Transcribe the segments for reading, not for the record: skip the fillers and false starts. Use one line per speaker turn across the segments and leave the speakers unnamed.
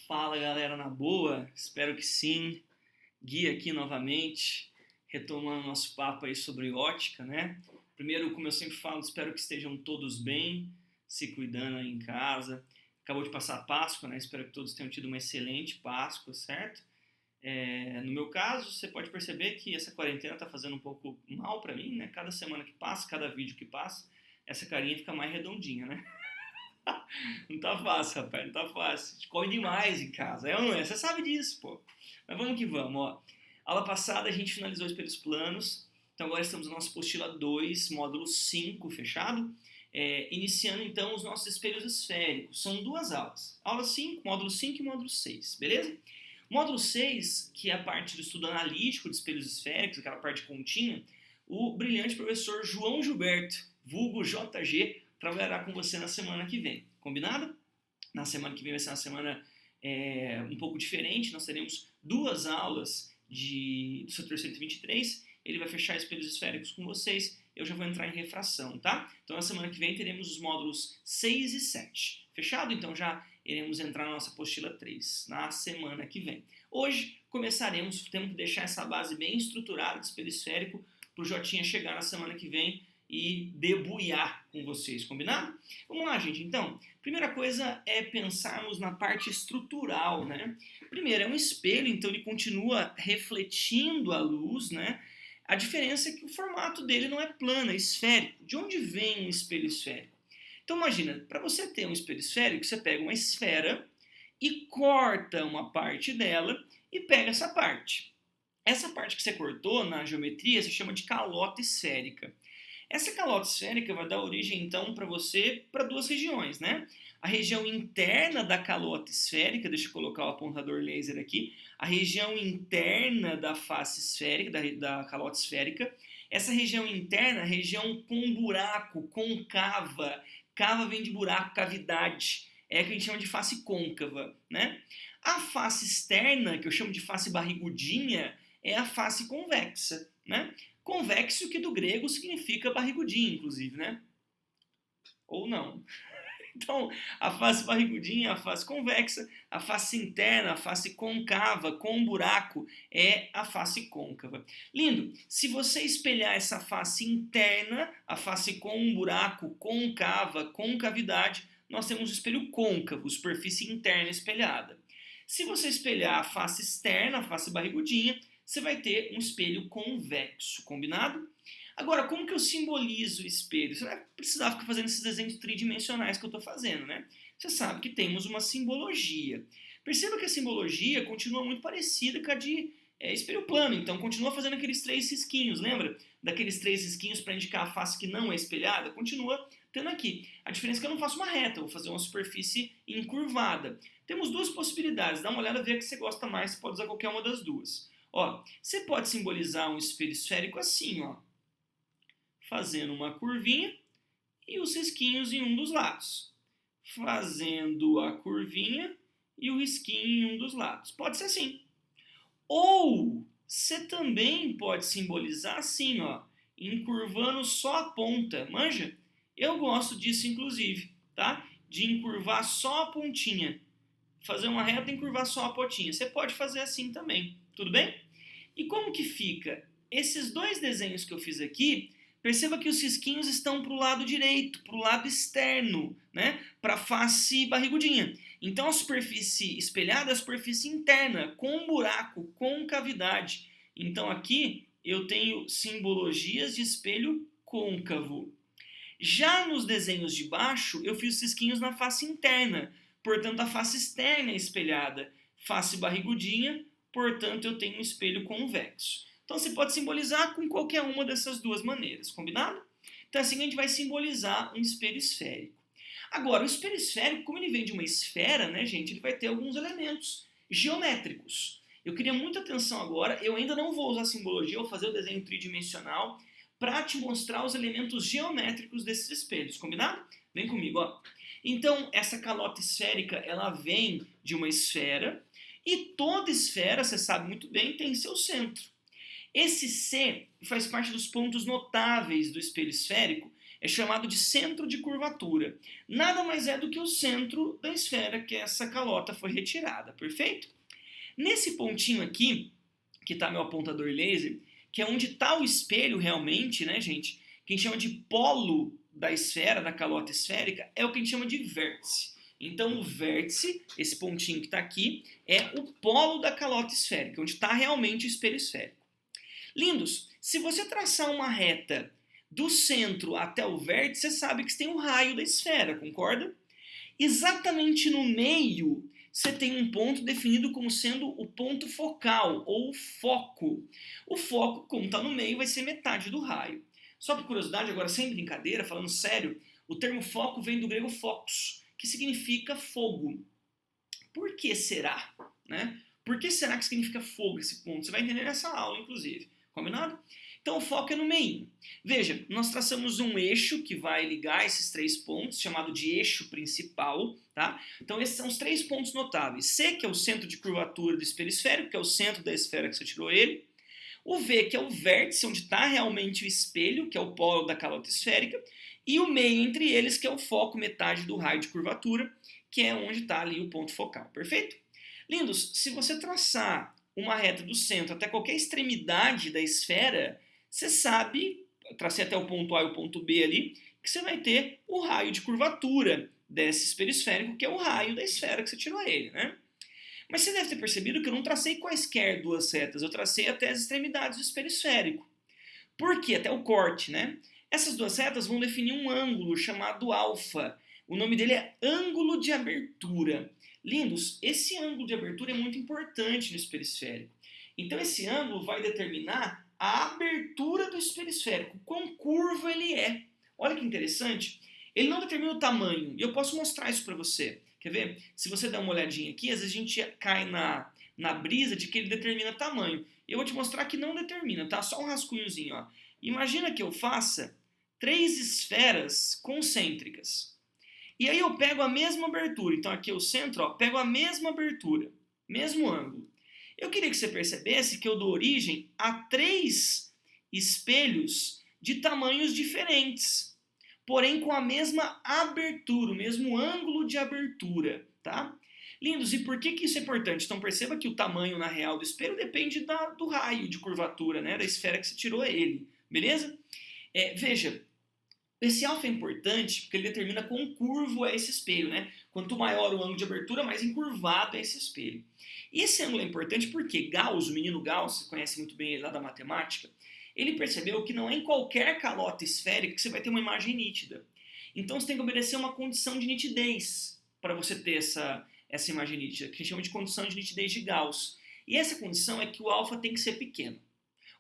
Fala galera, na boa? Espero que sim. Gui aqui novamente, retomando nosso papo aí sobre ótica, né? Primeiro, como eu sempre falo, espero que estejam todos bem, se cuidando aí em casa. Acabou de passar a Páscoa, né? Espero que todos tenham tido uma excelente Páscoa, certo? No meu caso, você pode perceber que essa quarentena tá fazendo um pouco mal pra mim, né? Cada semana que passa, cada vídeo que passa, essa carinha fica mais redondinha, né? Não tá fácil, rapaz, não tá fácil. A gente come demais em casa, é ou não é? Você sabe disso, pô. Mas vamos que vamos, ó. Aula passada a gente finalizou espelhos planos, então agora estamos na nossa apostila 2, módulo 5, fechado? Iniciando então os nossos espelhos esféricos. São duas aulas. Aula 5, módulo 5 e módulo 6, beleza? Módulo 6, que é a parte do estudo analítico de espelhos esféricos, aquela parte continha, o brilhante professor João Gilberto, vulgo JG, trabalhará com você na semana que vem. Combinado? Na semana que vem vai ser uma semana um pouco diferente. Nós teremos duas aulas do setor 123. Ele vai fechar espelhos esféricos com vocês. Eu já vou entrar em refração, tá? Então na semana que vem teremos os módulos 6 e 7. Fechado? Então já iremos entrar na nossa apostila 3 na semana que vem. Hoje temos que deixar essa base bem estruturada de espelho esférico para o Jotinha chegar na semana que vem e debuiar com vocês, combinado? Vamos lá, gente, então. Primeira coisa é pensarmos na parte estrutural, né? Primeiro, é um espelho, então ele continua refletindo a luz, né? A diferença é que o formato dele não é plano, é esférico. De onde vem um espelho esférico? Então imagina, para você ter um espelho esférico, você pega uma esfera e corta uma parte dela e pega essa parte. Essa parte que você cortou na geometria se chama de calota esférica. Essa calota esférica vai dar origem, então, para duas regiões, né? A região interna da calota esférica, deixa eu colocar o apontador laser aqui, a região interna da face esférica, da calota esférica. Essa região interna, região com buraco, concava. Cava vem de buraco, cavidade. É que a gente chama de face côncava, né? A face externa, que eu chamo de face barrigudinha, é a face convexa, né? Convexo, que do grego significa barrigudinho, inclusive, né? Ou não. Então, a face barrigudinha, a face convexa, a face interna, a face concava, com buraco, é a face côncava. Lindo! Se você espelhar essa face interna, a face com um buraco, concava, concavidade, nós temos o espelho côncavo, superfície interna espelhada. Se você espelhar a face externa, a face barrigudinha, você vai ter um espelho convexo, combinado? Agora, como que eu simbolizo o espelho? Você vai precisar ficar fazendo esses desenhos tridimensionais que eu estou fazendo, né? Você sabe que temos uma simbologia. Perceba que a simbologia continua muito parecida com a de espelho plano, então continua fazendo aqueles três risquinhos, lembra? Daqueles três risquinhos para indicar a face que não é espelhada, continua tendo aqui. A diferença é que eu não faço uma reta, eu vou fazer uma superfície encurvada. Temos duas possibilidades, dá uma olhada, vê a que você gosta mais, você pode usar qualquer uma das duas. Ó, você pode simbolizar um espelho esférico assim, ó, fazendo uma curvinha e os risquinhos em um dos lados. Fazendo a curvinha e o risquinho em um dos lados. Pode ser assim. Ou você também pode simbolizar assim, ó, encurvando só a ponta. Manja? Eu gosto disso, inclusive, tá? De encurvar só a pontinha. Fazer uma reta e encurvar só a pontinha. Você pode fazer assim também. Tudo bem? E como que fica? Esses dois desenhos que eu fiz aqui, perceba que os risquinhos estão para o lado direito, para o lado externo, né? Para a face barrigudinha. Então a superfície espelhada é a superfície interna, com buraco, com cavidade. Então aqui eu tenho simbologias de espelho côncavo. Já nos desenhos de baixo, eu fiz os risquinhos na face interna, portanto a face externa é espelhada. Face barrigudinha, portanto eu tenho um espelho convexo. Então você pode simbolizar com qualquer uma dessas duas maneiras, combinado? Então assim a gente vai simbolizar um espelho esférico. Agora, o espelho esférico, como ele vem de uma esfera, né, gente, ele vai ter alguns elementos geométricos. Eu queria muita atenção agora, eu ainda não vou usar simbologia, eu vou fazer o desenho tridimensional para te mostrar os elementos geométricos desses espelhos, combinado? Vem comigo, ó. Então, essa calota esférica, ela vem de uma esfera, e toda esfera, você sabe muito bem, tem seu centro. Esse C faz parte dos pontos notáveis do espelho esférico, É chamado de centro de curvatura. Nada mais é do que o centro da esfera que essa calota foi retirada, perfeito? Nesse pontinho aqui, que está meu apontador laser, que é onde está o espelho realmente, né, gente? Que a gente chama de polo da esfera, da calota esférica, é o que a gente chama de vértice. Então, o vértice, esse pontinho que está aqui, é o polo da calota esférica, onde está realmente o espelho esférico. Lindos, se você traçar uma reta do centro até o vértice, você sabe que você tem um raio da esfera, concorda? Exatamente no meio, você tem um ponto definido como sendo o ponto focal, ou foco. O foco, como está no meio, vai ser metade do raio. Só por curiosidade, agora sem brincadeira, falando sério, o termo foco vem do grego focus, que significa fogo. Por que será? Né? Por que será que significa fogo esse ponto? Você vai entender nessa aula, inclusive. Combinado? Então o foco é no meio. Veja, nós traçamos um eixo que vai ligar esses 3 pontos, chamado de eixo principal. Tá? Então esses são os 3 pontos notáveis. C, que é o centro de curvatura do espelho esférico, que é o centro da esfera que você tirou ele. O V, que é o vértice, onde está realmente o espelho, que é o polo da calota esférica. E o meio entre eles, que é o foco, metade do raio de curvatura, que é onde está ali o ponto focal. Perfeito? Lindos, se você traçar uma reta do centro até qualquer extremidade da esfera, você sabe, tracei até o ponto A e o ponto B ali, que você vai ter o raio de curvatura desse espelho esférico, que é o raio da esfera que você tirou ele, né? Mas você deve ter percebido que eu não tracei quaisquer 2 retas, eu tracei até as extremidades do espelho esférico. Por quê? Até o corte, né? Essas 2 retas vão definir um ângulo chamado alfa. O nome dele é ângulo de abertura. Lindos, esse ângulo de abertura é muito importante no espelho esférico. Então esse ângulo vai determinar a abertura do espelho esférico, quão curvo ele é. Olha que interessante. Ele não determina o tamanho, e eu posso mostrar isso para você. Quer ver? Se você der uma olhadinha aqui, às vezes a gente cai na brisa de que ele determina tamanho. Eu vou te mostrar que não determina, tá? Só um rascunhozinho, ó. Imagina que eu faça 3 esferas concêntricas. E aí eu pego a mesma abertura. Então aqui é o centro, ó, pego a mesma abertura, mesmo ângulo. Eu queria que você percebesse que eu dou origem a 3 espelhos de tamanhos diferentes, porém com a mesma abertura, o mesmo ângulo de abertura, tá? Lindos, e por que isso é importante? Então perceba que o tamanho na real do espelho depende do raio de curvatura, né, da esfera que você tirou ele, beleza? Veja, esse alfa é importante porque ele determina quão curvo é esse espelho, né? Quanto maior o ângulo de abertura, mais encurvado é esse espelho. E esse ângulo é importante porque Gauss, o menino Gauss, você conhece muito bem ele lá da matemática, ele percebeu que não é em qualquer calota esférica que você vai ter uma imagem nítida. Então você tem que obedecer uma condição de nitidez para você ter essa imagem nítida, que a gente chama de condição de nitidez de Gauss. E essa condição é que o alfa tem que ser pequeno.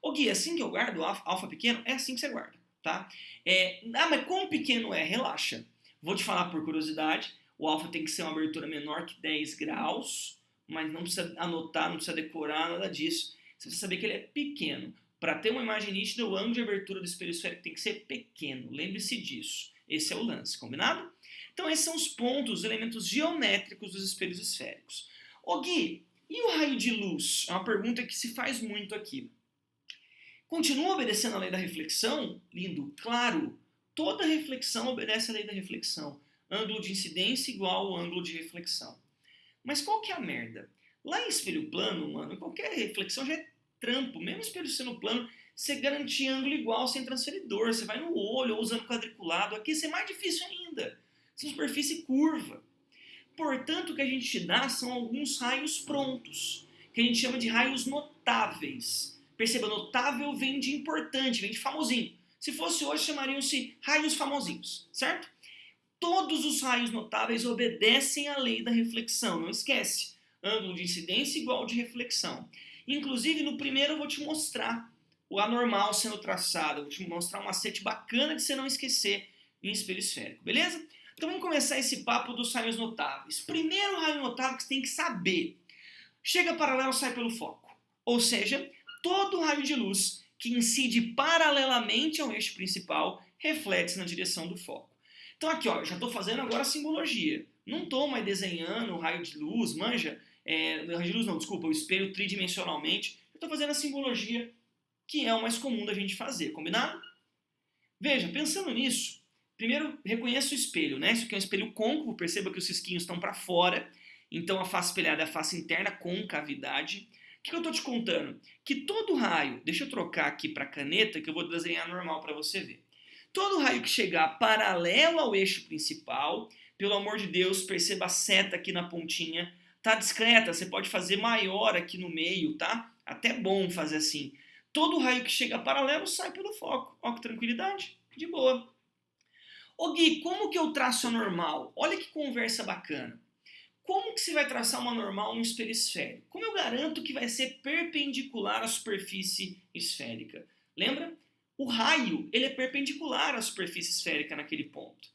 Ô Gui, é assim que eu guardo o alfa pequeno? É assim que você guarda, tá? Mas quão pequeno é? Relaxa. Vou te falar por curiosidade, o alfa tem que ser uma abertura menor que 10 graus, mas não precisa anotar, não precisa decorar, nada disso. Você precisa saber que ele é pequeno. Para ter uma imagem nítida, o ângulo de abertura do espelho esférico tem que ser pequeno. Lembre-se disso. Esse é o lance, combinado? Então esses são os pontos, os elementos geométricos dos espelhos esféricos. Ô Gui, e o raio de luz? É uma pergunta que se faz muito aqui. Continua obedecendo a lei da reflexão? Lindo, claro. Toda reflexão obedece à lei da reflexão. Ângulo de incidência igual ao ângulo de reflexão. Mas qual que é a merda? Lá em espelho plano, mano, qualquer reflexão já é trampo. Mesmo espelho sendo plano, você garantir ângulo igual sem transferidor. Você vai no olho ou usando quadriculado. Aqui isso é mais difícil ainda. Essa superfície curva. Portanto, o que a gente te dá são alguns raios prontos, que a gente chama de raios notáveis. Perceba, notável vem de importante, vem de famosinho. Se fosse hoje, chamariam-se raios famosinhos, certo? Todos os raios notáveis obedecem à lei da reflexão, não esquece. Ângulo de incidência igual ao de reflexão. Inclusive, no primeiro eu vou te mostrar o anormal sendo traçado. Eu vou te mostrar um macete bacana de você não esquecer em espelho esférico, beleza? Então vamos começar esse papo dos raios notáveis. Primeiro raio notável que você tem que saber. Chega paralelo, sai pelo foco. Ou seja, todo raio de luz que incide paralelamente ao eixo principal reflete-se na direção do foco. Então aqui, ó, já estou fazendo agora a simbologia. Não estou mais desenhando o raio de luz, manja? Raio de luz não, desculpa, o espelho tridimensionalmente. Eu estou fazendo a simbologia que é o mais comum da gente fazer, combinado? Veja, pensando nisso, Primeiro, reconheça o espelho, né? Isso aqui é um espelho côncavo, perceba que os risquinhos estão para fora, então a face espelhada é a face interna, concavidade. O que eu estou te contando? Que todo raio, deixa eu trocar aqui para caneta, que eu vou desenhar normal para você ver. Todo raio que chegar paralelo ao eixo principal, pelo amor de Deus, perceba a seta aqui na pontinha, tá discreta, você pode fazer maior aqui no meio, tá? Até bom fazer assim. Todo raio que chega paralelo sai pelo foco. Ó, que tranquilidade, de boa. Ô Gui, como que eu traço a normal? Olha que conversa bacana. Como que você vai traçar uma normal no espelho esférico? Como eu garanto que vai ser perpendicular à superfície esférica? Lembra? O raio, ele é perpendicular à superfície esférica naquele ponto.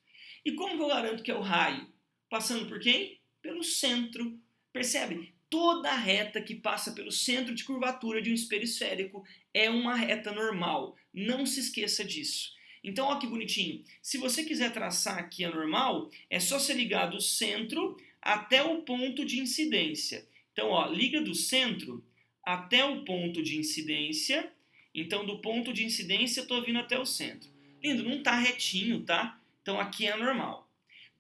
E como que eu garanto que é o raio? Passando por quem? Pelo centro. Percebe? Toda reta que passa pelo centro de curvatura de um espelho esférico é uma reta normal. Não se esqueça disso. Então, olha que bonitinho. Se você quiser traçar aqui a normal, é só você ligar do centro até o ponto de incidência. Então, ó, liga do centro até o ponto de incidência. Então, do ponto de incidência, eu estou vindo até o centro. Lindo, não está retinho, tá? Então, aqui é normal.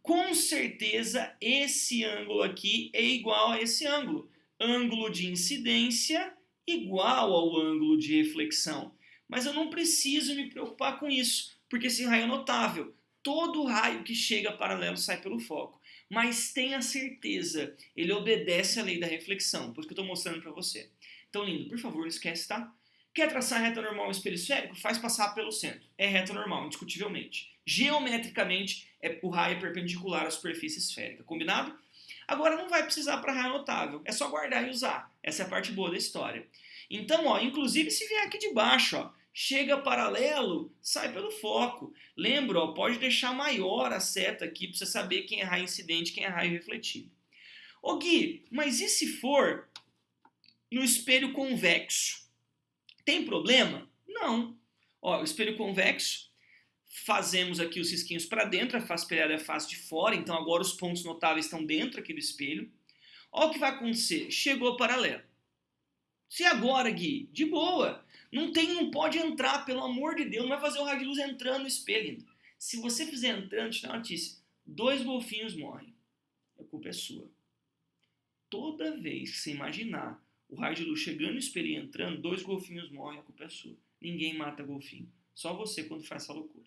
Com certeza, esse ângulo aqui é igual a esse ângulo. Ângulo de incidência igual ao ângulo de reflexão. Mas eu não preciso me preocupar com isso, porque esse raio é notável. Todo raio que chega paralelo sai pelo foco. Mas tenha certeza, ele obedece à lei da reflexão, por isso que eu estou mostrando para você. Então, lindo, por favor, não esquece, tá? Quer traçar reta normal no espelho esférico? Faz passar pelo centro. É reta normal, indiscutivelmente. Geometricamente, o raio é perpendicular à superfície esférica. Combinado? Agora não vai precisar para raio notável. É só guardar e usar. Essa é a parte boa da história. Então, ó, inclusive se vier aqui de baixo, ó, chega paralelo, sai pelo foco. Lembra, ó, pode deixar maior a seta aqui para você saber quem é raio incidente e quem é raio refletido. Ô Gui, mas e se for no espelho convexo? Tem problema? Não. Ó, o espelho convexo, fazemos aqui os risquinhos para dentro, a face espelhada é a face de fora, então agora os pontos notáveis estão dentro aqui do espelho. Olha o que vai acontecer, chegou paralelo. Se agora, Gui, de boa, não pode entrar, pelo amor de Deus, não vai fazer o raio de luz entrando no espelho. Se você fizer entrando, te dá uma notícia, 2 golfinhos morrem, a culpa é sua. Toda vez que você imaginar o raio de luz chegando no espelho e entrando, 2 golfinhos morrem, a culpa é sua. Ninguém mata golfinho, só você quando faz essa loucura.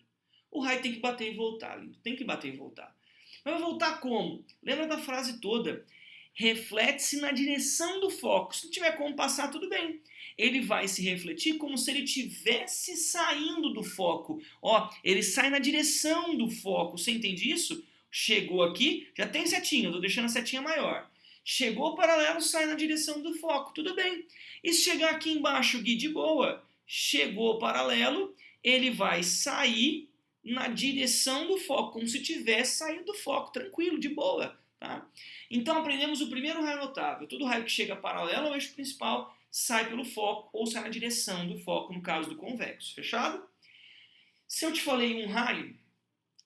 O raio tem que bater e voltar, lindo. Tem que bater e voltar. Mas vai voltar como? Lembra da frase toda? Reflete-se na direção do foco. Se não tiver como passar, tudo bem. Ele vai se refletir como se ele estivesse saindo do foco. Ó, ele sai na direção do foco. Você entende isso? Chegou aqui, já tem setinha. Eu estou deixando a setinha maior. Chegou paralelo, sai na direção do foco. Tudo bem. E se chegar aqui embaixo, Gui, de boa. Chegou paralelo, ele vai sair na direção do foco, como se tivesse saído do foco, tranquilo, de boa. Tá? Então aprendemos o primeiro raio notável. Todo raio que chega paralelo ao eixo principal sai pelo foco ou sai na direção do foco, no caso do convexo. Fechado? Se eu te falei um raio,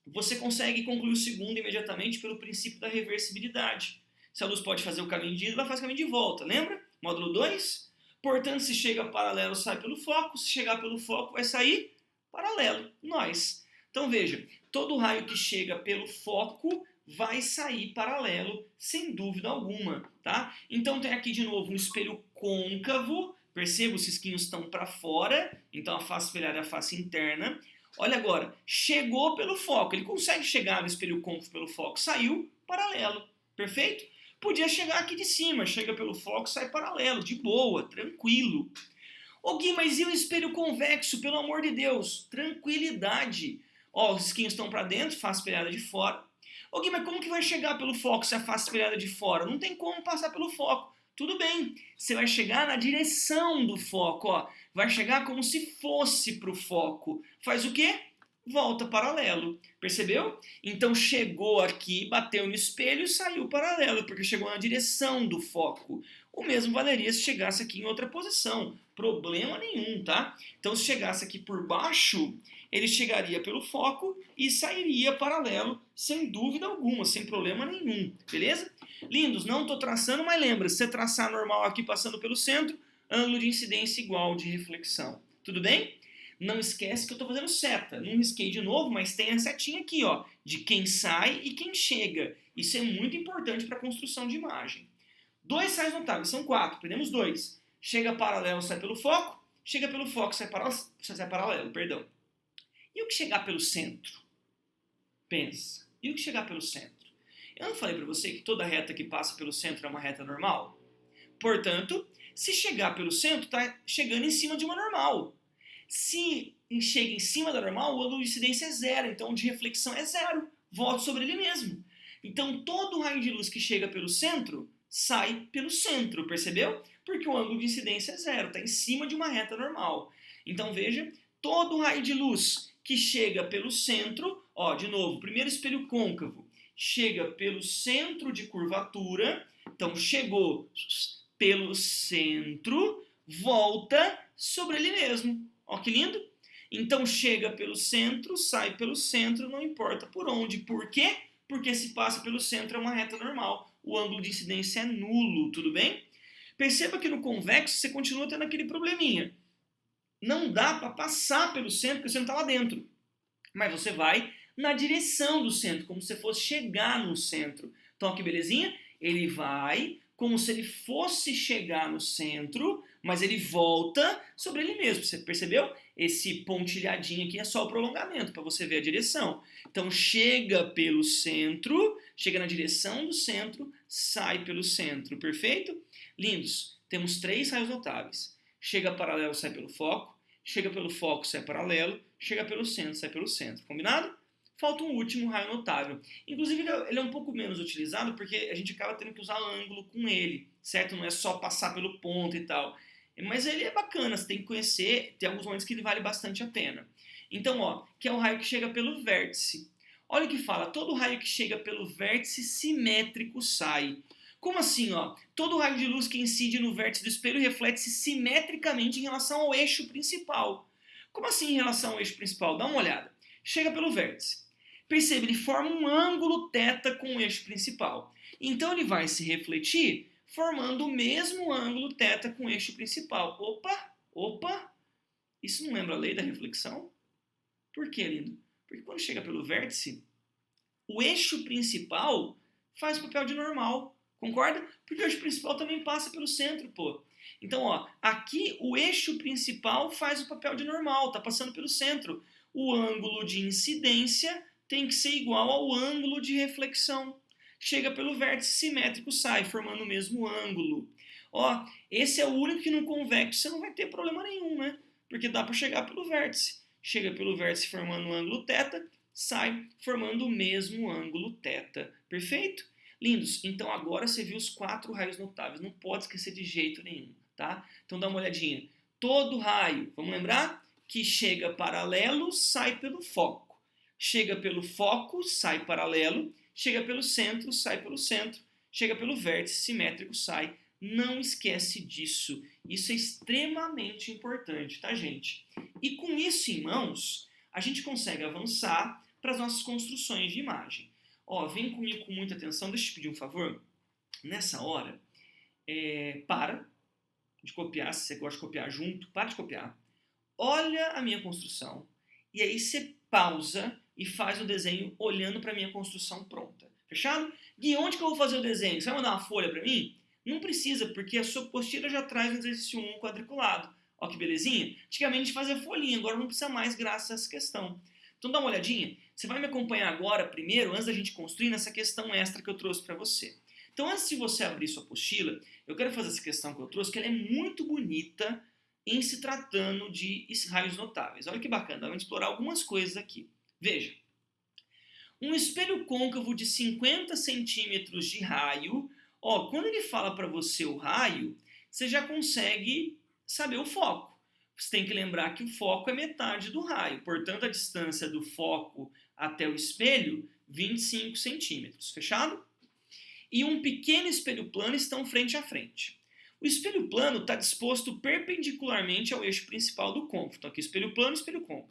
você consegue concluir o segundo imediatamente pelo princípio da reversibilidade. Se a luz pode fazer o caminho de ida, ela faz o caminho de volta. Lembra? Módulo 2? Portanto, se chega paralelo, sai pelo foco. Se chegar pelo foco, vai sair paralelo. Nós. Então veja, todo raio que chega pelo foco vai sair paralelo, sem dúvida alguma, tá? Então tem aqui de novo um espelho côncavo, perceba, os risquinhos estão para fora, então a face espelhada é a face interna. Olha agora, chegou pelo foco, ele consegue chegar no espelho côncavo pelo foco, saiu paralelo, perfeito? Podia chegar aqui de cima, chega pelo foco, sai paralelo, de boa, tranquilo. Ô Gui, mas e o espelho convexo, pelo amor de Deus? Tranquilidade. Ó, os risquinhos estão para dentro, face espelhada de fora. Ô Gui, mas como que vai chegar pelo foco se a face espelhada de fora? Não tem como passar pelo foco. Tudo bem, você vai chegar na direção do foco, ó. Vai chegar como se fosse para o foco. Faz o quê? Volta paralelo. Percebeu? Então chegou aqui, bateu no espelho e saiu paralelo, porque chegou na direção do foco. O mesmo valeria se chegasse aqui em outra posição. Problema nenhum, tá? Então se chegasse aqui por baixo, ele chegaria pelo foco e sairia paralelo, sem dúvida alguma, sem problema nenhum. Beleza? Lindos, não estou traçando, mas lembra, se você traçar normal aqui passando pelo centro, ângulo de incidência igual de reflexão. Tudo bem? Não esquece que eu estou fazendo seta. Não risquei de novo, mas tem a setinha aqui, ó, de quem sai e quem chega. Isso é muito importante para a construção de imagem. Dois raios notáveis, são 4, perdemos 2. Chega paralelo, sai pelo foco. Chega pelo foco, sai paralelo, perdão. E o que chegar pelo centro? Pensa. E o que chegar pelo centro? Eu não falei para você que toda reta que passa pelo centro é uma reta normal? Portanto, se chegar pelo centro, está chegando em cima de uma normal. Se chega em cima da normal, o ângulo de incidência é zero, então o de reflexão é zero. Volta sobre ele mesmo. Então, todo raio de luz que chega pelo centro, sai pelo centro, percebeu? Porque o ângulo de incidência é zero, está em cima de uma reta normal. Então, veja, todo raio de luz que chega pelo centro, ó, de novo, primeiro espelho côncavo, chega pelo centro de curvatura, então chegou pelo centro, volta sobre ele mesmo. Ó que lindo! Então chega pelo centro, sai pelo centro, não importa por onde. Por quê? Porque se passa pelo centro é uma reta normal. O ângulo de incidência é nulo, tudo bem? Perceba que no convexo você continua tendo aquele probleminha. Não dá para passar pelo centro, porque o centro está lá dentro. Mas você vai na direção do centro, como se fosse chegar no centro. Então, ó que belezinha? Ele vai como se ele fosse chegar no centro, mas ele volta sobre ele mesmo. Você percebeu? Esse pontilhadinho aqui é só o prolongamento, para você ver a direção. Então, chega pelo centro, chega na direção do centro, sai pelo centro. Perfeito? Lindos. Temos 3 raios notáveis. Chega paralelo, sai pelo foco. Chega pelo foco, sai paralelo. Chega pelo centro, sai pelo centro. Combinado? Falta um último raio notável. Inclusive, ele é um pouco menos utilizado porque a gente acaba tendo que usar ângulo com ele, certo? Não é só passar pelo ponto e tal. Mas ele é bacana, você tem que conhecer, tem alguns momentos que ele vale bastante a pena. Então, ó, que é o raio que chega pelo vértice. Olha o que fala, todo raio que chega pelo vértice simétrico sai. Como assim, ó? Todo raio de luz que incide no vértice do espelho reflete-se simetricamente em relação ao eixo principal. Como assim em relação ao eixo principal? Dá uma olhada. Chega pelo vértice. Percebe, ele forma um ângulo θ com o eixo principal. Então ele vai se refletir formando o mesmo ângulo θ com o eixo principal. Opa! Isso não lembra a lei da reflexão? Por quê, lindo? Porque quando chega pelo vértice, o eixo principal faz o papel de normal. Concorda? Porque o eixo principal também passa pelo centro, pô. Então, ó, aqui o eixo principal faz o papel de normal, tá passando pelo centro. O ângulo de incidência tem que ser igual ao ângulo de reflexão. Chega pelo vértice simétrico, sai, formando o mesmo ângulo. Ó, esse é o único que no convexo você não vai ter problema nenhum, né? Porque dá para chegar pelo vértice. Chega pelo vértice formando um ângulo θ, sai formando o mesmo ângulo θ. Perfeito? Lindos, então agora você viu os 4 raios notáveis. Não pode esquecer de jeito nenhum, tá? Então dá uma olhadinha. Todo raio, vamos lembrar? Que chega paralelo, sai pelo foco. Chega pelo foco, sai paralelo. Chega pelo centro, sai pelo centro. Chega pelo vértice simétrico, sai. Não esquece disso. Isso é extremamente importante, tá, gente? E com isso em mãos, a gente consegue avançar para as nossas construções de imagem. Ó, vem comigo com muita atenção. Deixa eu te pedir um favor. Nessa hora, para de copiar. Se você gosta de copiar junto, para de copiar. Olha a minha construção. E aí você pausa e faz o desenho olhando para a minha construção pronta. Fechado? Gui, onde que eu vou fazer o desenho? Você vai mandar uma folha para mim? Não precisa, porque a sua apostila já traz o exercício 1 quadriculado. Ó que belezinha. Antigamente a gente fazia folhinha, agora não precisa mais graças a essa questão. Então dá uma olhadinha. Você vai me acompanhar agora primeiro, antes da gente construir, nessa questão extra que eu trouxe para você. Então antes de você abrir sua apostila, eu quero fazer essa questão que eu trouxe, que ela é muito bonita em se tratando de raios notáveis. Olha que bacana, vamos explorar algumas coisas aqui. Veja. Um espelho côncavo de 50 centímetros de raio. Ó, quando ele fala para você o raio, você já consegue saber o foco. Você tem que lembrar que o foco é metade do raio. Portanto, a distância do foco até o espelho, 25 centímetros. Fechado? E um pequeno espelho plano estão frente a frente. O espelho plano está disposto perpendicularmente ao eixo principal do côncavo. Então, aqui espelho plano, espelho côncavo.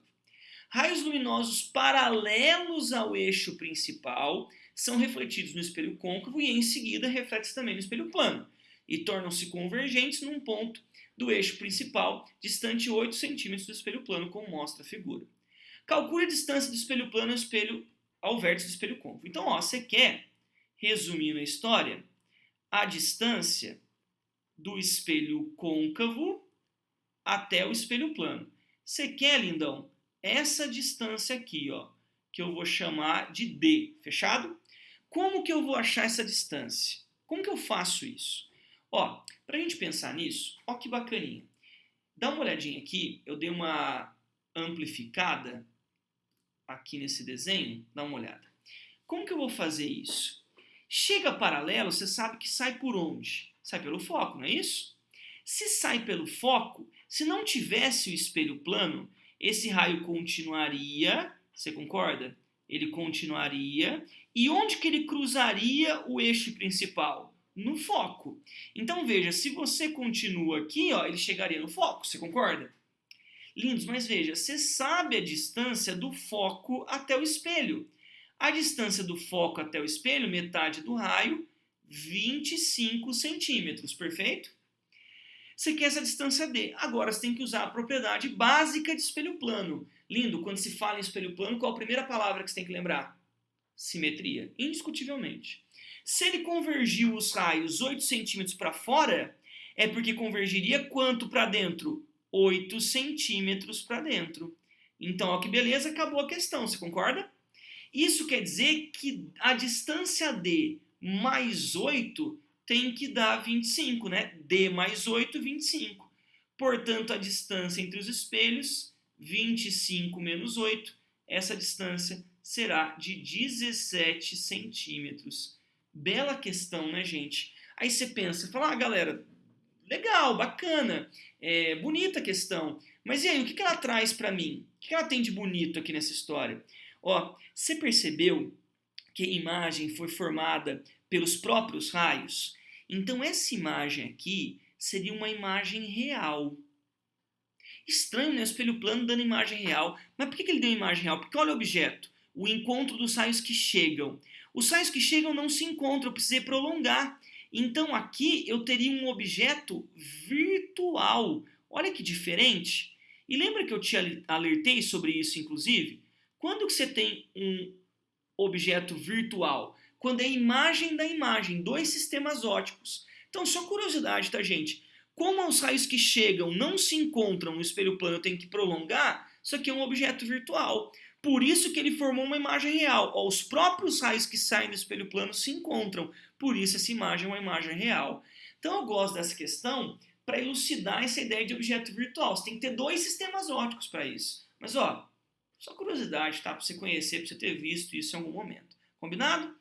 Raios luminosos paralelos ao eixo principal são refletidos no espelho côncavo e em seguida reflete-se também no espelho plano. e tornam-se convergentes num ponto do eixo principal, distante 8 centímetros do espelho plano, como mostra a figura. Calcule a distância do espelho plano ao vértice do espelho côncavo. Então, você quer, resumindo a história, a distância do espelho côncavo até o espelho plano. Você quer, lindão, essa distância aqui, que eu vou chamar de D, fechado? Como que eu vou achar essa distância? Como que eu faço isso? Para a gente pensar nisso, que bacaninha. Dá uma olhadinha aqui, eu dei uma amplificada aqui nesse desenho, dá uma olhada. Como que eu vou fazer isso? Chega paralelo, você sabe que sai por onde? Sai pelo foco, não é isso? Se sai pelo foco, se não tivesse o espelho plano, esse raio continuaria, você concorda? Ele continuaria, e onde que ele cruzaria o eixo principal? No foco. Então veja, se você continua aqui, ele chegaria no foco, você concorda? Lindos, mas veja, você sabe a distância do foco até o espelho. A distância do foco até o espelho, metade do raio, 25 centímetros, perfeito? Você quer essa distância D. Agora você tem que usar a propriedade básica de espelho plano. Lindo, quando se fala em espelho plano, qual a primeira palavra que você tem que lembrar? Simetria, indiscutivelmente. Se ele convergiu os raios 8 centímetros para fora, é porque convergiria quanto para dentro? 8 centímetros para dentro. Então, ó que beleza, acabou a questão, você concorda? Isso quer dizer que a distância D mais 8 tem que dar 25, né? D mais 8, 25. Portanto, a distância entre os espelhos, 25 menos 8, essa distância será de 17 centímetros. Bela questão, né, gente? Aí você pensa, fala, galera, legal, bacana, bonita a questão, mas e aí, o que ela traz para mim? O que ela tem de bonito aqui nessa história? Você percebeu que a imagem foi formada pelos próprios raios? Então essa imagem aqui seria uma imagem real. Estranho, né? O espelho plano dando imagem real. Mas por que ele deu imagem real? Porque olha o objeto, o encontro dos raios que chegam. Os raios que chegam não se encontram, eu precisei prolongar. Então aqui eu teria um objeto virtual. Olha que diferente. E lembra que eu te alertei sobre isso, inclusive? Quando que você tem um objeto virtual? Quando é a imagem da imagem, dois sistemas ópticos. Então, só curiosidade, tá, gente? Como os raios que chegam não se encontram no espelho plano, eu tenho que prolongar, isso aqui é um objeto virtual. Por isso que ele formou uma imagem real. Os próprios raios que saem do espelho plano se encontram. Por isso essa imagem é uma imagem real. Então eu gosto dessa questão para elucidar essa ideia de objeto virtual. Você tem que ter dois sistemas ópticos para isso. Mas só curiosidade, tá? Para você conhecer, para você ter visto isso em algum momento. Combinado?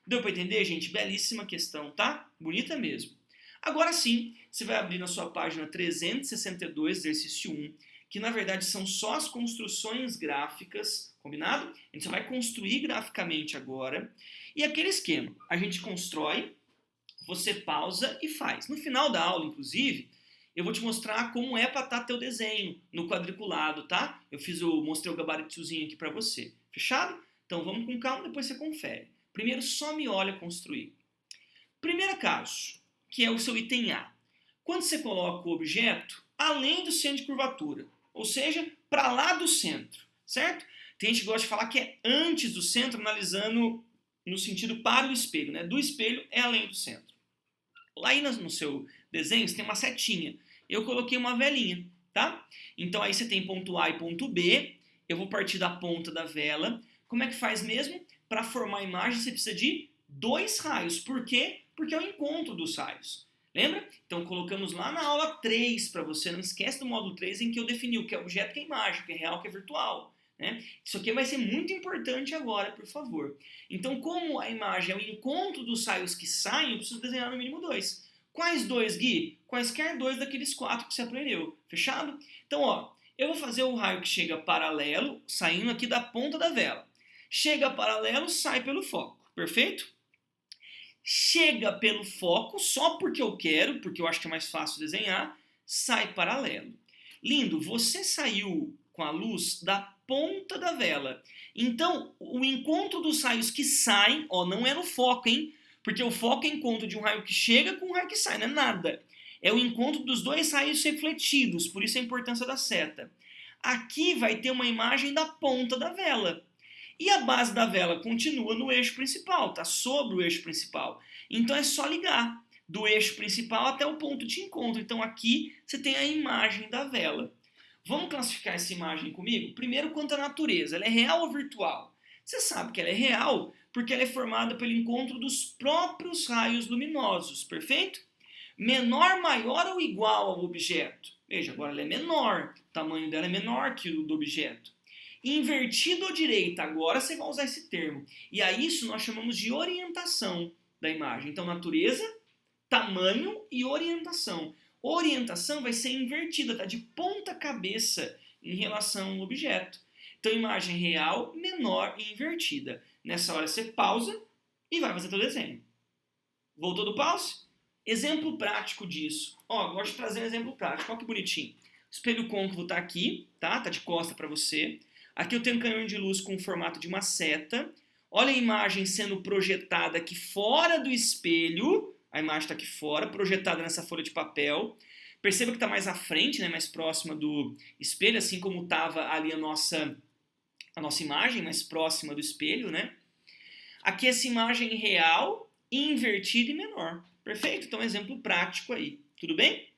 Deu para entender, gente? Belíssima questão, tá? Bonita mesmo. Agora sim, você vai abrir na sua página 362, exercício 1, que na verdade são só as construções gráficas, combinado? A gente só vai construir graficamente agora. E aquele esquema, a gente constrói, você pausa e faz. No final da aula, inclusive, eu vou te mostrar como é para estar teu desenho no quadriculado, tá? Mostrei o gabaritozinho aqui para você. Fechado? Então vamos com calma, depois você confere. Primeiro, só me olha construir. Primeiro caso, que é o seu item A. Quando você coloca o objeto além do centro de curvatura, ou seja, para lá do centro, certo? Tem gente que gosta de falar que é antes do centro, analisando no sentido para o espelho, né? Do espelho é além do centro. Lá aí no seu desenho você tem uma setinha. Eu coloquei uma velinha, tá? Então aí você tem ponto A e ponto B. Eu vou partir da ponta da vela. Como é que faz mesmo? Para formar a imagem você precisa de dois raios. Por quê? Porque é o encontro dos raios. Lembra? Então colocamos lá na aula 3 para você. Não esquece do módulo 3 em que eu defini o que é objeto, que é imagem, o que é real, o que é virtual. Né? Isso aqui vai ser muito importante agora, por favor. Então, como a imagem é o encontro dos raios que saem, eu preciso desenhar no mínimo dois. Quais dois, Gui? Quaisquer dois daqueles 4 que você aprendeu. Fechado? Então, eu vou fazer o raio que chega paralelo, saindo aqui da ponta da vela. Chega paralelo, sai pelo foco. Perfeito? Chega pelo foco, só porque eu quero, porque eu acho que é mais fácil desenhar, sai paralelo. Lindo, você saiu com a luz da ponta da vela. Então, o encontro dos raios que saem, não é no foco, hein? Porque o foco é o encontro de um raio que chega com um raio que sai, não é nada. É o encontro dos dois raios refletidos, por isso a importância da seta. Aqui vai ter uma imagem da ponta da vela. E a base da vela continua no eixo principal, está sobre o eixo principal. Então é só ligar do eixo principal até o ponto de encontro. Então aqui você tem a imagem da vela. Vamos classificar essa imagem comigo? Primeiro, quanto à natureza. Ela é real ou virtual? Você sabe que ela é real porque ela é formada pelo encontro dos próprios raios luminosos, perfeito? Menor, maior ou igual ao objeto? Veja, agora ela é menor, o tamanho dela é menor que o do objeto. Invertida ou direita? Agora você vai usar esse termo. E a isso nós chamamos de orientação da imagem. Então, natureza, tamanho e orientação. Orientação vai ser invertida, tá de ponta cabeça em relação ao objeto. Então, imagem real, menor e invertida. Nessa hora você pausa e vai fazer teu desenho. Voltou do pause? Exemplo prático disso. Ó, gosto de trazer um exemplo prático. Olha que bonitinho. O espelho côncavo está aqui, tá? Tá de costa para você. Aqui eu tenho um canhão de luz com o formato de uma seta. Olha a imagem sendo projetada aqui fora do espelho. A imagem está aqui fora, projetada nessa folha de papel. Perceba que está mais à frente, né, mais próxima do espelho, assim como estava ali a nossa imagem, mais próxima do espelho, né? Aqui essa imagem real, invertida e menor. Perfeito? Então, exemplo prático aí. Tudo bem?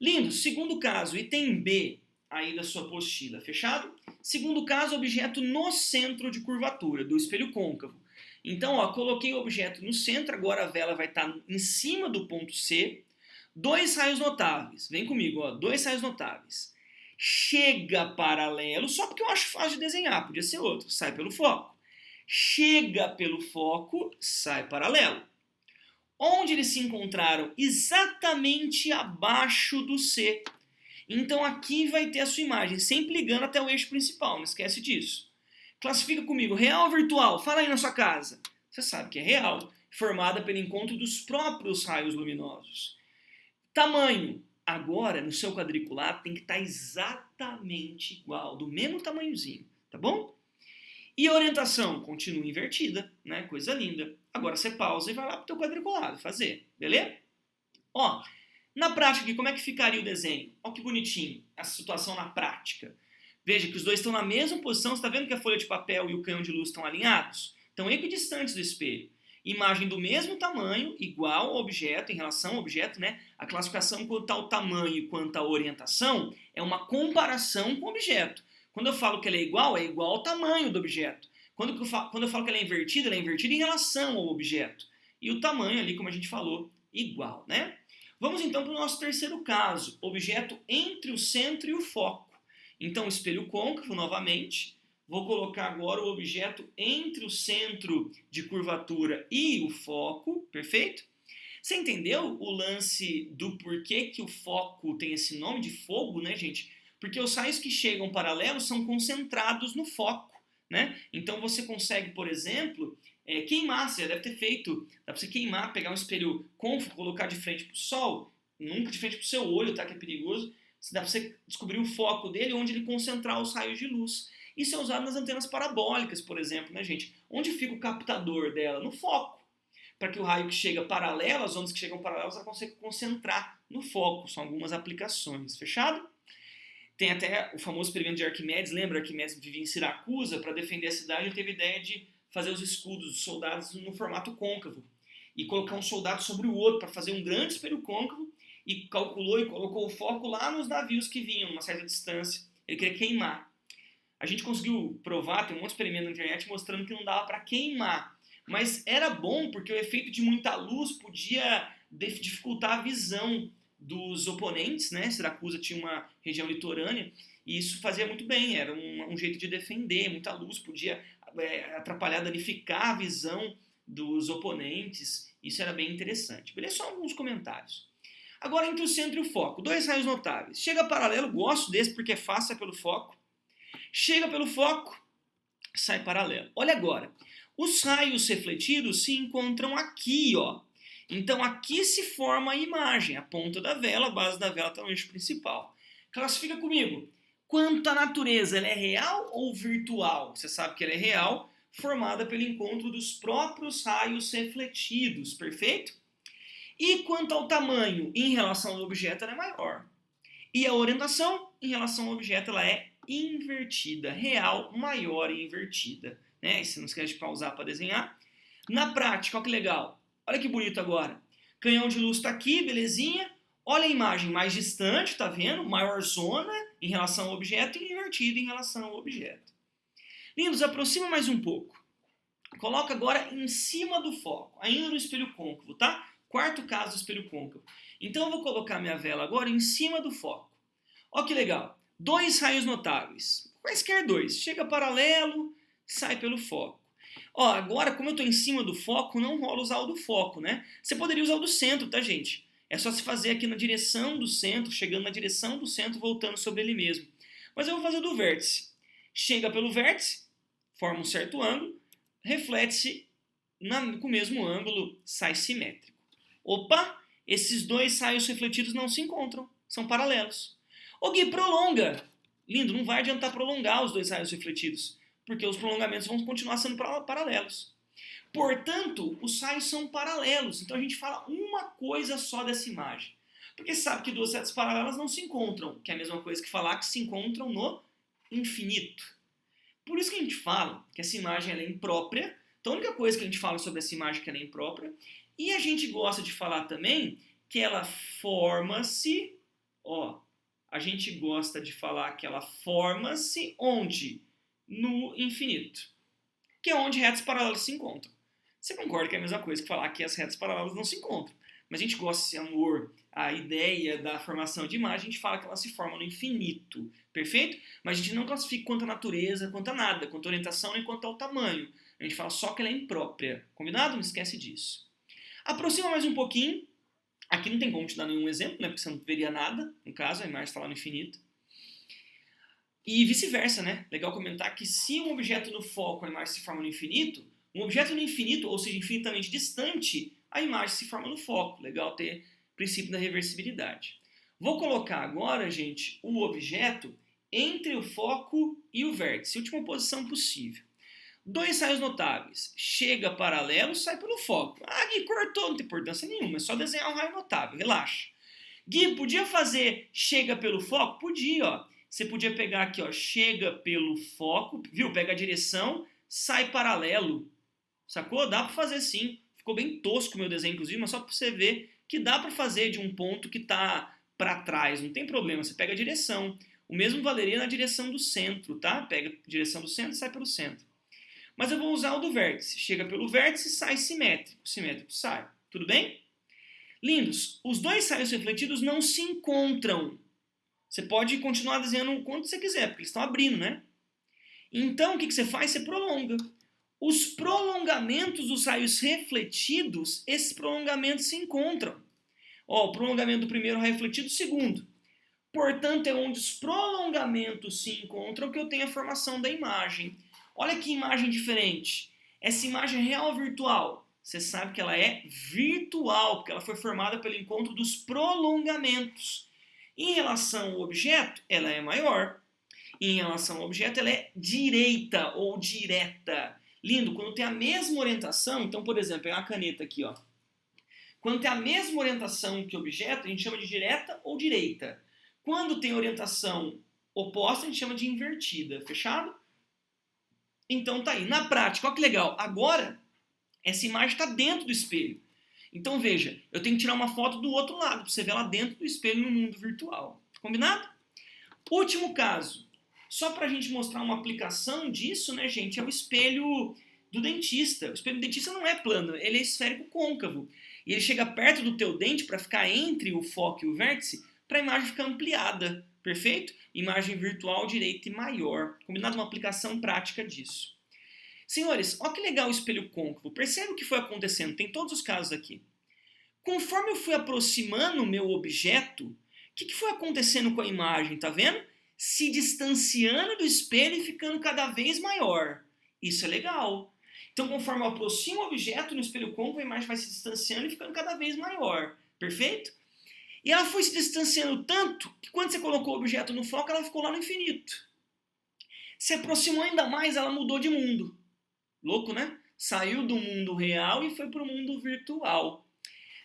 Lindo. Segundo caso, item B aí da sua apostila. Fechado? Segundo caso, objeto no centro de curvatura, do espelho côncavo. Então, ó, coloquei o objeto no centro, agora a vela vai estar em cima do ponto C. Dois raios notáveis. Vem comigo, ó. Dois raios notáveis. Chega paralelo, só porque eu acho fácil de desenhar, podia ser outro. Sai pelo foco. Chega pelo foco, sai paralelo. Onde eles se encontraram? Exatamente abaixo do C. Então aqui vai ter a sua imagem, sempre ligando até o eixo principal, não esquece disso. Classifica comigo, real ou virtual? Fala aí na sua casa. Você sabe que é real, formada pelo encontro dos próprios raios luminosos. Tamanho. Agora, no seu quadriculado, tem que estar exatamente igual, do mesmo tamanhozinho, tá bom? E a orientação continua invertida, né? Coisa linda. Agora você pausa e vai lá pro teu quadriculado fazer, beleza? Ó, na prática aqui, como é que ficaria o desenho? Ó que bonitinho, essa situação na prática. Veja que os dois estão na mesma posição, você está vendo que a folha de papel e o canhão de luz estão alinhados? Estão equidistantes do espelho. Imagem do mesmo tamanho, igual ao objeto, em relação ao objeto, né? A classificação quanto ao tamanho e quanto à orientação é uma comparação com o objeto. Quando eu falo que ela é igual ao tamanho do objeto. Quando eu falo que ela é invertida em relação ao objeto. E o tamanho ali, como a gente falou, igual, né? Vamos então para o nosso terceiro caso, objeto entre o centro e o foco. Então, espelho côncavo, novamente. Vou colocar agora o objeto entre o centro de curvatura e o foco, perfeito? Você entendeu o lance do porquê que o foco tem esse nome de fogo, né, gente? Porque os raios que chegam paralelos são concentrados no foco, né? Então você consegue, por exemplo, queimar, você já deve ter feito, dá pra você queimar, pegar um espelho côncavo, colocar de frente pro sol, nunca de frente pro seu olho, tá, que é perigoso, dá pra você descobrir o foco dele, onde ele concentrar os raios de luz. Isso é usado nas antenas parabólicas, por exemplo, né, gente? Onde fica o captador dela? No foco. Para que o raio que chega paralelo, as ondas que chegam paralelas, ela consegue concentrar no foco. São algumas aplicações. Fechado? Tem até o famoso experimento de Arquimedes. Lembra? Arquimedes vivia em Siracusa. Para defender a cidade, ele teve a ideia de fazer os escudos dos soldados no formato côncavo. E colocar um soldado sobre o outro para fazer um grande espelho côncavo. E calculou e colocou o foco lá nos navios que vinham, numa certa distância. Ele queria queimar. A gente conseguiu provar, tem um monte de experimento na internet mostrando que não dava para queimar. Mas era bom porque o efeito de muita luz podia dificultar a visão dos oponentes, né? Siracusa tinha uma região litorânea e isso fazia muito bem, era um jeito de defender, muita luz podia atrapalhar, danificar a visão dos oponentes, isso era bem interessante. Beleza? Só alguns comentários. Agora entre o centro e o foco, dois raios notáveis. Chega paralelo, gosto desse porque é fácil, é pelo foco. Chega pelo foco, sai paralelo. Olha agora, os raios refletidos se encontram aqui, ó. Então aqui se forma a imagem, a ponta da vela, a base da vela está no eixo principal. Classifica comigo. Quanto à natureza, ela é real ou virtual? Você sabe que ela é real, formada pelo encontro dos próprios raios refletidos, perfeito? E quanto ao tamanho em relação ao objeto, ela é maior. E a orientação em relação ao objeto, ela é invertida, real, maior e invertida. Né? E se não esquece de pausar para desenhar. Na prática, olha que legal. Olha que bonito agora. Canhão de luz está aqui, belezinha. Olha a imagem mais distante, tá vendo? Maior zona em relação ao objeto e invertida em relação ao objeto. Lindos, aproxima mais um pouco. Coloca agora em cima do foco, ainda no espelho côncavo, tá? Quarto caso do espelho côncavo. Então eu vou colocar minha vela agora em cima do foco. Olha que legal. 2 raios notáveis. Quaisquer 2. Chega paralelo, sai pelo foco. Ó, agora, como eu estou em cima do foco, não rola usar o do foco, né? Você poderia usar o do centro, tá, gente? É só se fazer aqui na direção do centro, chegando na direção do centro, voltando sobre ele mesmo. Mas eu vou fazer do vértice. Chega pelo vértice, forma um certo ângulo, reflete-se com o mesmo ângulo, sai simétrico. Opa! Esses 2 raios refletidos não se encontram, são paralelos. Ô Gui, prolonga! Lindo, não vai adiantar prolongar os 2 raios refletidos, porque os prolongamentos vão continuar sendo paralelos. Portanto, os raios são paralelos. Então a gente fala uma coisa só dessa imagem. Porque sabe que 2 retas paralelas não se encontram, que é a mesma coisa que falar que se encontram no infinito. Por isso que a gente fala que essa imagem ela é imprópria. Então a única coisa que a gente fala sobre essa imagem é que ela é imprópria. E a gente gosta de falar também que ela forma-se, a gente gosta de falar que ela forma-se onde? No infinito. Que é onde retas paralelas se encontram. Você concorda que é a mesma coisa que falar que as retas paralelas não se encontram. Mas a gente gosta desse amor, a ideia da formação de imagem, a gente fala que ela se forma no infinito, perfeito? Mas a gente não classifica quanto à natureza, quanto a nada, quanto à orientação, nem quanto ao tamanho. A gente fala só que ela é imprópria, combinado? Não esquece disso. Aproxima mais um pouquinho. Aqui não tem como te dar nenhum exemplo, né? Porque você não veria nada, no caso, a imagem está lá no infinito. E vice-versa, né? Legal comentar que se um objeto no foco, a imagem se forma no infinito, um objeto no infinito, ou seja, infinitamente distante, a imagem se forma no foco. Legal ter o princípio da reversibilidade. Vou colocar agora, gente, o objeto entre o foco e o vértice, última posição possível. 2 raios notáveis. Chega paralelo, sai pelo foco. Ah, Gui, cortou, não tem importância nenhuma, é só desenhar um raio notável, relaxa. Gui, podia fazer chega pelo foco? Podia, ó. Você podia pegar aqui, ó, chega pelo foco, viu? Pega a direção, sai paralelo. Sacou? Dá para fazer sim. Ficou bem tosco o meu desenho, inclusive, mas só para você ver que dá para fazer de um ponto que está para trás. Não tem problema, você pega a direção. O mesmo valeria na direção do centro, tá? Pega a direção do centro e sai pelo centro. Mas eu vou usar o do vértice. Chega pelo vértice e sai simétrico. Simétrico sai. Tudo bem? Lindos, os 2 raios refletidos não se encontram. Você pode continuar desenhando o quanto você quiser, porque eles estão abrindo, né? Então, o que você faz? Você prolonga. Os prolongamentos dos raios refletidos, esses prolongamentos se encontram. Ó, o prolongamento do primeiro raio refletido, o segundo. Portanto, é onde os prolongamentos se encontram que eu tenho a formação da imagem. Olha que imagem diferente. Essa imagem é real ou virtual? Você sabe que ela é virtual, porque ela foi formada pelo encontro dos prolongamentos. Em relação ao objeto, ela é maior. Em relação ao objeto, ela é direita ou direta. Lindo, quando tem a mesma orientação, então, por exemplo, pegar uma caneta aqui, ó. Quando tem a mesma orientação que o objeto, a gente chama de direta ou direita. Quando tem orientação oposta, a gente chama de invertida. Fechado? Então tá aí. Na prática, olha que legal. Agora, essa imagem está dentro do espelho. Então veja, eu tenho que tirar uma foto do outro lado, para você ver lá dentro do espelho no mundo virtual. Combinado? Último caso. Só para a gente mostrar uma aplicação disso, né, gente, é o espelho do dentista. O espelho do dentista não é plano, ele é esférico côncavo. E ele chega perto do teu dente para ficar entre o foco e o vértice, para a imagem ficar ampliada. Perfeito? Imagem virtual direita e maior. Combinado? Uma aplicação prática disso. Senhores, olha que legal o espelho côncavo. Percebe o que foi acontecendo? Tem todos os casos aqui. Conforme eu fui aproximando o meu objeto, o que foi acontecendo com a imagem? Tá vendo? Se distanciando do espelho e ficando cada vez maior. Isso é legal. Então, conforme eu aproximo o objeto no espelho côncavo, a imagem vai se distanciando e ficando cada vez maior. Perfeito? E ela foi se distanciando tanto que quando você colocou o objeto no foco, ela ficou lá no infinito. Se aproximou ainda mais, ela mudou de mundo. Louco, né? Saiu do mundo real e foi para o mundo virtual.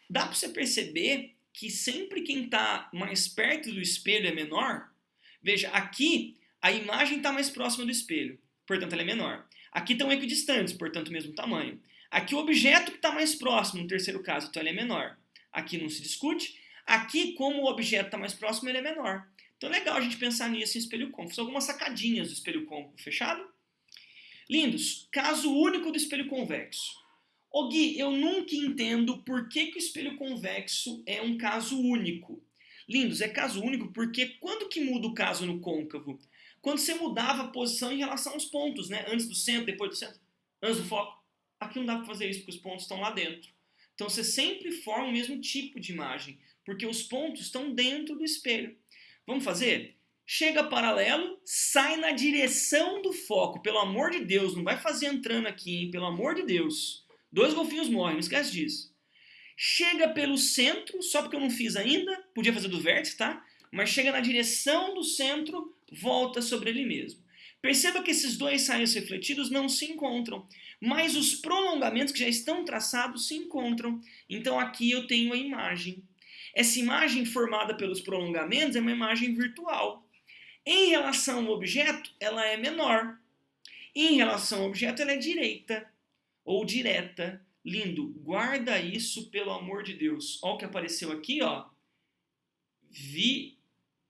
Dá para você perceber que sempre quem está mais perto do espelho é menor? Veja, aqui a imagem está mais próxima do espelho, portanto ela é menor. Aqui estão equidistantes, portanto o mesmo tamanho. Aqui o objeto que está mais próximo, no terceiro caso, então ele é menor. Aqui não se discute. Aqui, como o objeto está mais próximo, ele é menor. Então é legal a gente pensar nisso em espelho côncavo. São algumas sacadinhas do espelho côncavo, fechado? Lindos, caso único do espelho convexo. Ô Gui, eu nunca entendo por que o espelho convexo é um caso único. Lindos, é caso único porque quando que muda o caso no côncavo? Quando você mudava a posição em relação aos pontos, né? Antes do centro, depois do centro, antes do foco. Aqui não dá para fazer isso porque os pontos estão lá dentro. Então você sempre forma o mesmo tipo de imagem, porque os pontos estão dentro do espelho. Vamos fazer? Chega paralelo, sai na direção do foco. Pelo amor de Deus, não vai fazer entrando aqui, hein? Pelo amor de Deus. 2 golfinhos morrem, não esquece disso. Chega pelo centro, só porque eu não fiz ainda, podia fazer do vértice, tá? Mas chega na direção do centro, volta sobre ele mesmo. Perceba que esses dois saios refletidos não se encontram, mas os prolongamentos que já estão traçados se encontram. Então aqui eu tenho a imagem. Essa imagem formada pelos prolongamentos é uma imagem virtual. Em relação ao objeto, ela é menor. Em relação ao objeto, ela é direita ou direta. Lindo, guarda isso pelo amor de Deus. Olha o que apareceu aqui, ó.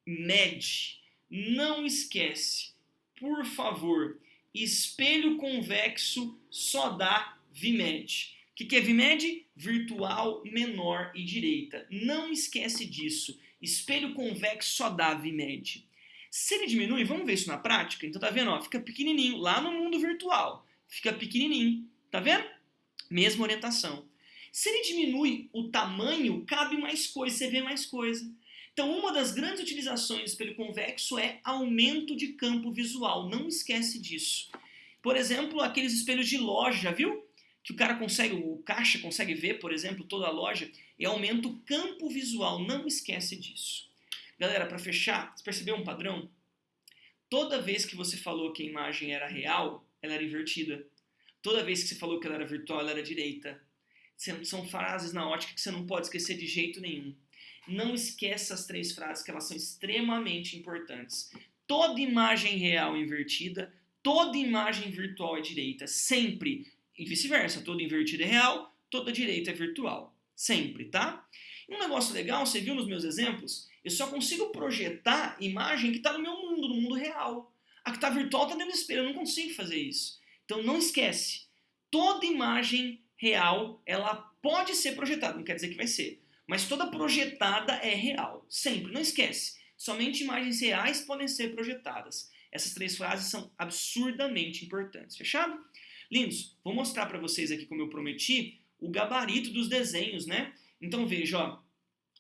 VMed. Não esquece, por favor, espelho convexo só dá VMed. O que é VMed? Virtual, menor e direita. Não esquece disso. Espelho convexo só dá VMed. Se ele diminui, vamos ver isso na prática? Então tá vendo? Ó, fica pequenininho. Lá no mundo virtual, fica pequenininho. Tá vendo? Mesma orientação. Se ele diminui o tamanho, cabe mais coisa, você vê mais coisa. Então, uma das grandes utilizações do espelho convexo é aumento de campo visual. Não esquece disso. Por exemplo, aqueles espelhos de loja, já viu? Que o cara consegue, o caixa consegue ver, por exemplo, toda a loja. E aumenta o campo visual. Não esquece disso. Galera, para fechar, você percebeu um padrão? Toda vez que você falou que a imagem era real, ela era invertida. Toda vez que você falou que ela era virtual, ela era direita. São frases na ótica que você não pode esquecer de jeito nenhum. Não esqueça as 3 frases, que elas são extremamente importantes. Toda imagem real é invertida, toda imagem virtual é direita. Sempre. E vice-versa. Toda invertida é real, toda direita é virtual. Sempre, tá? E um negócio legal, você viu nos meus exemplos? Eu só consigo projetar imagem que está no meu mundo, no mundo real. A que está virtual está dentro do espelho, eu não consigo fazer isso. Então não esquece, toda imagem real, ela pode ser projetada, não quer dizer que vai ser, mas toda projetada é real, sempre, não esquece. Somente imagens reais podem ser projetadas. Essas 3 frases são absurdamente importantes, fechado? Lindos, vou mostrar para vocês aqui, como eu prometi, o gabarito dos desenhos, né? Então veja, ó,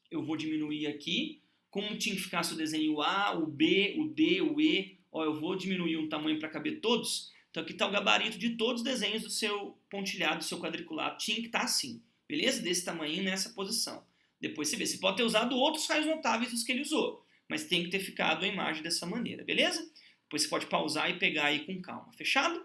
eu vou diminuir aqui, como tinha que ficar o desenho A, o B, o D, o E, ó, eu vou diminuir um tamanho para caber todos. Então aqui está o gabarito de todos os desenhos do seu pontilhado, do seu quadriculado. Tinha que estar assim, beleza? Desse tamanho, nessa posição. Depois você vê, você pode ter usado outros raios notáveis dos que ele usou, mas tem que ter ficado a imagem dessa maneira, beleza? Depois você pode pausar e pegar aí com calma, fechado?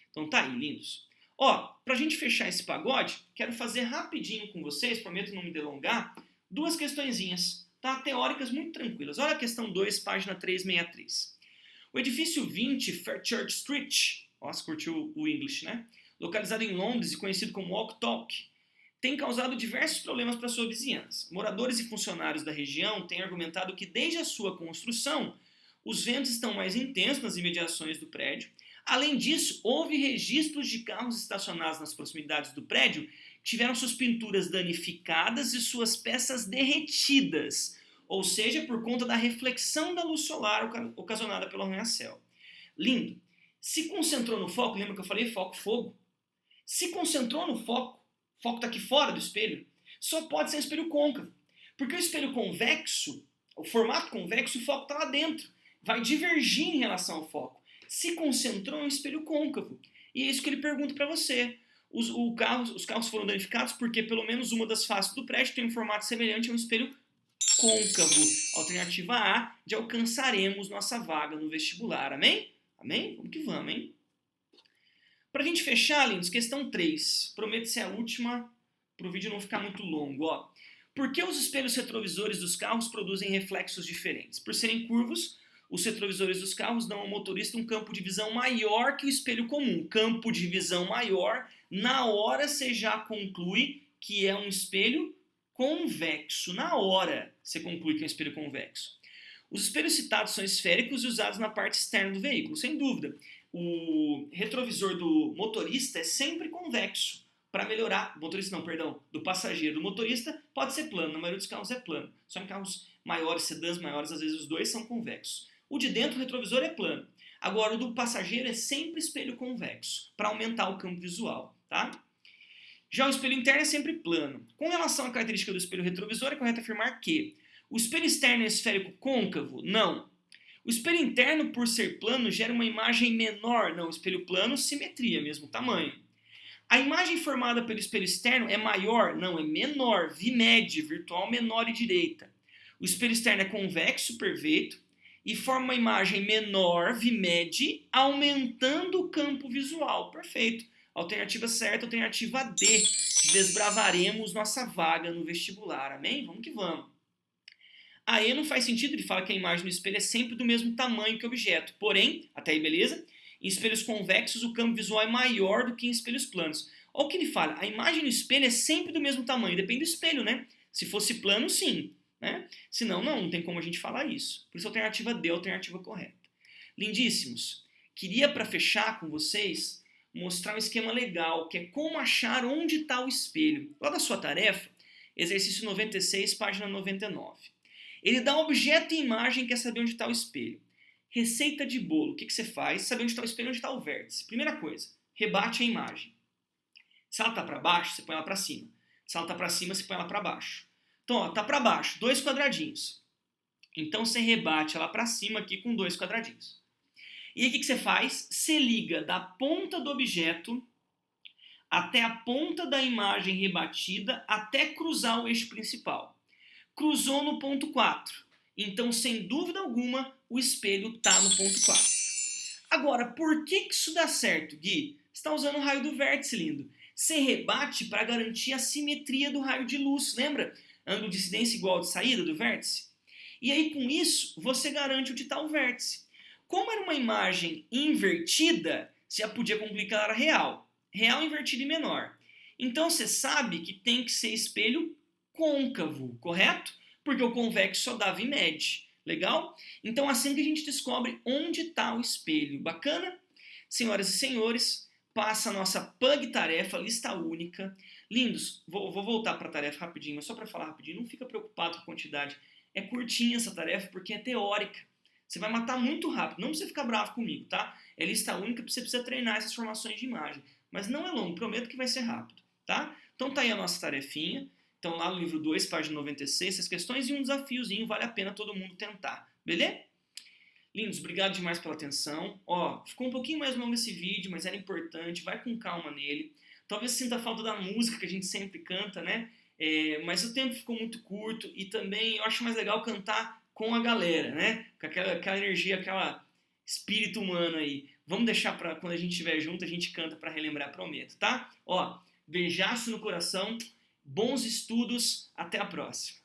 Então tá aí, lindos. Ó, pra gente fechar esse pagode, quero fazer rapidinho com vocês, prometo não me delongar, 2 questõezinhas, tá? Teóricas muito tranquilas. Olha a questão 2, página 363. O edifício 20 Fairchurch Street, nossa, curtiu o English, né? Localizado em Londres e conhecido como Walk Talk, tem causado diversos problemas para sua vizinhança. Moradores e funcionários da região têm argumentado que desde a sua construção, os ventos estão mais intensos nas imediações do prédio. Além disso, houve registros de carros estacionados nas proximidades do prédio que tiveram suas pinturas danificadas e suas peças derretidas, ou seja, por conta da reflexão da luz solar ocasionada pelo arranha-céu. Lindo. Se concentrou no foco, lembra que eu falei foco, fogo? Se concentrou no foco, o foco está aqui fora do espelho, só pode ser um espelho côncavo. Porque o espelho convexo, o formato convexo, o foco está lá dentro. Vai divergir em relação ao foco. Se concentrou em um espelho côncavo. E é isso que ele pergunta para você. Os carros foram danificados porque pelo menos uma das faces do prédio tem um formato semelhante a um espelho côncavo. Alternativa A, de alcançaremos nossa vaga no vestibular. Amém? Amém? Vamos que vamos, hein? Pra gente fechar, lindos, questão 3. Prometo ser a última, para o vídeo não ficar muito longo. Ó. Por que os espelhos retrovisores dos carros produzem reflexos diferentes? Por serem curvos, os retrovisores dos carros dão ao motorista um campo de visão maior que o espelho comum. Campo de visão maior, na hora você já conclui que é um espelho convexo. Na hora você conclui que é um espelho convexo. Os espelhos citados são esféricos e usados na parte externa do veículo, sem dúvida. O retrovisor do motorista é sempre convexo. Para melhorar, do passageiro. Do motorista pode ser plano, na maioria dos carros é plano. Só em carros maiores, sedãs maiores, às vezes os dois são convexos. O de dentro, o retrovisor, é plano. Agora, o do passageiro é sempre espelho convexo, para aumentar o campo visual, tá? Já o espelho interno é sempre plano. Com relação à característica do espelho retrovisor, é correto afirmar que o espelho externo é esférico côncavo? Não. O espelho interno, por ser plano, gera uma imagem menor. Não, o espelho plano, simetria, mesmo tamanho. A imagem formada pelo espelho externo é maior? Não, é menor. VMED, virtual menor e direita. O espelho externo é convexo, perfeito, e forma uma imagem menor, VMED, aumentando o campo visual. Perfeito. Alternativa certa, alternativa D. Desbravaremos nossa vaga no vestibular. Amém? Vamos que vamos. A E não faz sentido, ele fala que a imagem no espelho é sempre do mesmo tamanho que o objeto. Porém, até aí beleza? Em espelhos convexos, o campo visual é maior do que em espelhos planos. Olha o que ele fala, a imagem no espelho é sempre do mesmo tamanho, depende do espelho, né? Se fosse plano, sim. Né? Senão, não tem como a gente falar isso. Por isso, a alternativa D é a alternativa correta. Lindíssimos, queria, para fechar com vocês, mostrar um esquema legal, que é como achar onde está o espelho. Lá da sua tarefa, exercício 96, página 99. Ele dá um objeto e imagem e quer saber onde está o espelho. Receita de bolo. O que você faz? Saber onde está o espelho e onde está o vértice. Primeira coisa, rebate a imagem. Se ela está para baixo, você põe ela para cima. Se ela está para cima, você põe ela para baixo. Então, está para baixo, 2 quadradinhos. Então, você rebate ela para cima aqui com 2 quadradinhos. E aí, o que você faz? Você liga da ponta do objeto até a ponta da imagem rebatida até cruzar o eixo principal. Cruzou no ponto 4. Então, sem dúvida alguma, o espelho está no ponto 4. Agora, por que isso dá certo, Gui? Você está usando o raio do vértice, lindo. Você rebate para garantir a simetria do raio de luz, lembra? Ângulo de incidência igual ao de saída do vértice. E aí, com isso, você garante onde está o vértice. Como era uma imagem invertida, você já podia concluir que ela era real. Real, invertida e menor. Então, você sabe que tem que ser espelho côncavo, correto? Porque o convexo só dá VMED. Legal? Então, assim que a gente descobre onde está o espelho. Bacana? Senhoras e senhores, passa a nossa PUG tarefa, lista única. Lindos, vou voltar para a tarefa rapidinho, mas só para falar rapidinho, não fica preocupado com a quantidade. É curtinha essa tarefa porque é teórica. Você vai matar muito rápido, não precisa ficar bravo comigo, tá? É lista única, você precisa treinar essas formações de imagem. Mas não é longo, prometo que vai ser rápido, tá? Então tá aí a nossa tarefinha. Então lá no livro 2, página 96, essas questões e um desafiozinho, vale a pena todo mundo tentar, beleza? Lindos, obrigado demais pela atenção. Ó, ficou um pouquinho mais longo esse vídeo, mas era importante, vai com calma nele. Talvez sinta a falta da música que a gente sempre canta, né? Mas o tempo ficou muito curto e também eu acho mais legal cantar com a galera, né? Com aquela energia, aquela espírito humano aí. Vamos deixar para quando a gente estiver junto, a gente canta para relembrar, prometo, tá? Ó, beijaço no coração, bons estudos, até a próxima.